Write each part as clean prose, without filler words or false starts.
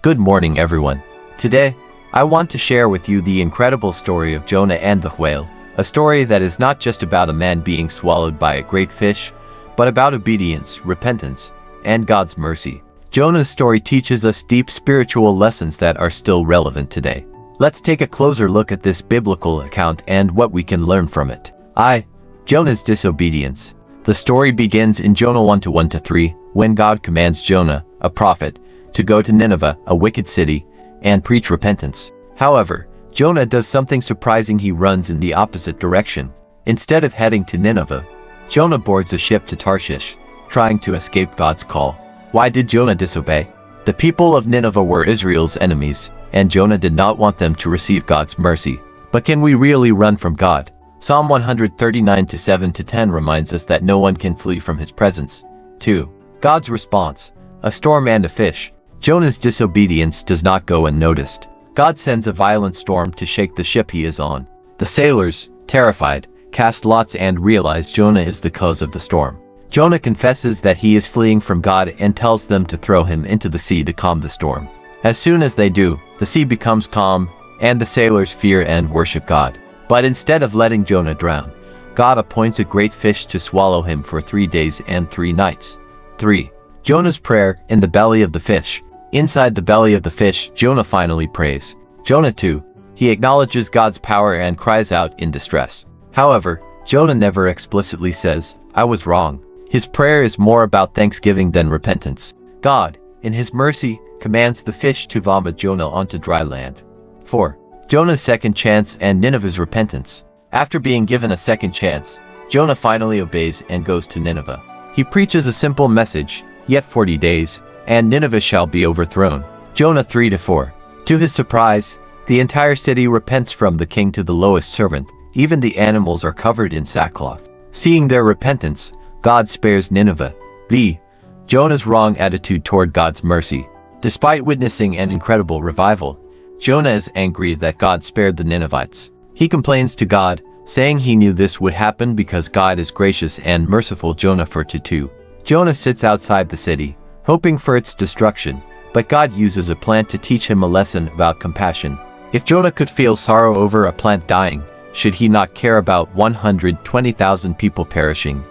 Good morning, everyone. Today, I want to share with you the incredible story of Jonah and the whale, a story that is not just about a man being swallowed by a great fish, but about obedience, repentance, and God's mercy. Jonah's story teaches us deep spiritual lessons that are still relevant today. Let's take a closer look at this biblical account and what we can learn from it. Jonah's disobedience. The story begins in Jonah 1:1-3, when God commands Jonah, a prophet, to go to Nineveh, a wicked city, and preach repentance. However, Jonah does something surprising. He runs in the opposite direction. Instead of heading to Nineveh, Jonah boards a ship to Tarshish, trying to escape God's call. Why did Jonah disobey? The people of Nineveh were Israel's enemies, and Jonah did not want them to receive God's mercy. But can we really run from God? Psalm 139:7-10 reminds us that no one can flee from his presence. 2. God's response. A storm and a fish. Jonah's disobedience does not go unnoticed. God sends a violent storm to shake the ship he is on. The sailors, terrified, cast lots and realize Jonah is the cause of the storm. Jonah confesses that he is fleeing from God and tells them to throw him into the sea to calm the storm. As soon as they do, the sea becomes calm, and the sailors fear and worship God. But instead of letting Jonah drown, God appoints a great fish to swallow him for 3 days and 3 nights. 3. Jonah's prayer in the belly of the fish. Inside the belly of the fish, Jonah finally prays. Jonah 2. He acknowledges God's power and cries out in distress. However, Jonah never explicitly says, "I was wrong." His prayer is more about thanksgiving than repentance. God, in his mercy, commands the fish to vomit Jonah onto dry land. 4. Jonah's second chance and Nineveh's repentance. After being given a second chance, Jonah finally obeys and goes to Nineveh. He preaches a simple message, "Yet 40 days, and Nineveh shall be overthrown." Jonah 3-4. To his surprise, the entire city repents from the king to the lowest servant. Even the animals are covered in sackcloth. Seeing their repentance, God spares Nineveh. Jonah's wrong attitude toward God's mercy. Despite witnessing an incredible revival, Jonah is angry that God spared the Ninevites. He complains to God, saying he knew this would happen because God is gracious and merciful. Jonah 4:2. Jonah sits outside the city, hoping for its destruction, but God uses a plant to teach him a lesson about compassion. If Jonah could feel sorrow over a plant dying, should he not care about 120,000 people perishing?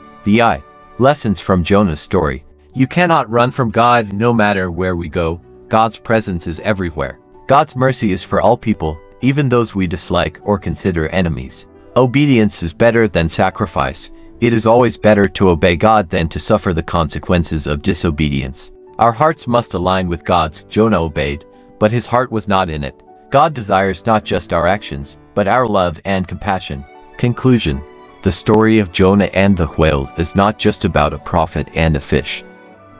Lessons from Jonah's story. You cannot run from God. No matter where we go, God's presence is everywhere. God's mercy is for all people, even those we dislike or consider enemies. Obedience is better than sacrifice. It is always better to obey God than to suffer the consequences of disobedience. Our hearts must align with God's. Jonah obeyed, but his heart was not in it. God desires not just our actions, but our love and compassion. Conclusion. The story of Jonah and the whale is not just about a prophet and a fish.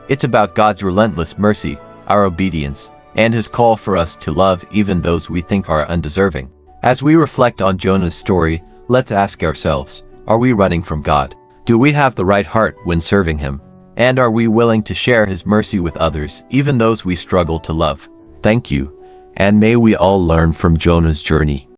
It's about God's relentless mercy, our obedience, and his call for us to love even those we think are undeserving. As we reflect on Jonah's story, let's ask ourselves, are we running from God? Do we have the right heart when serving him? And are we willing to share his mercy with others, even those we struggle to love? Thank you, and may we all learn from Jonah's journey.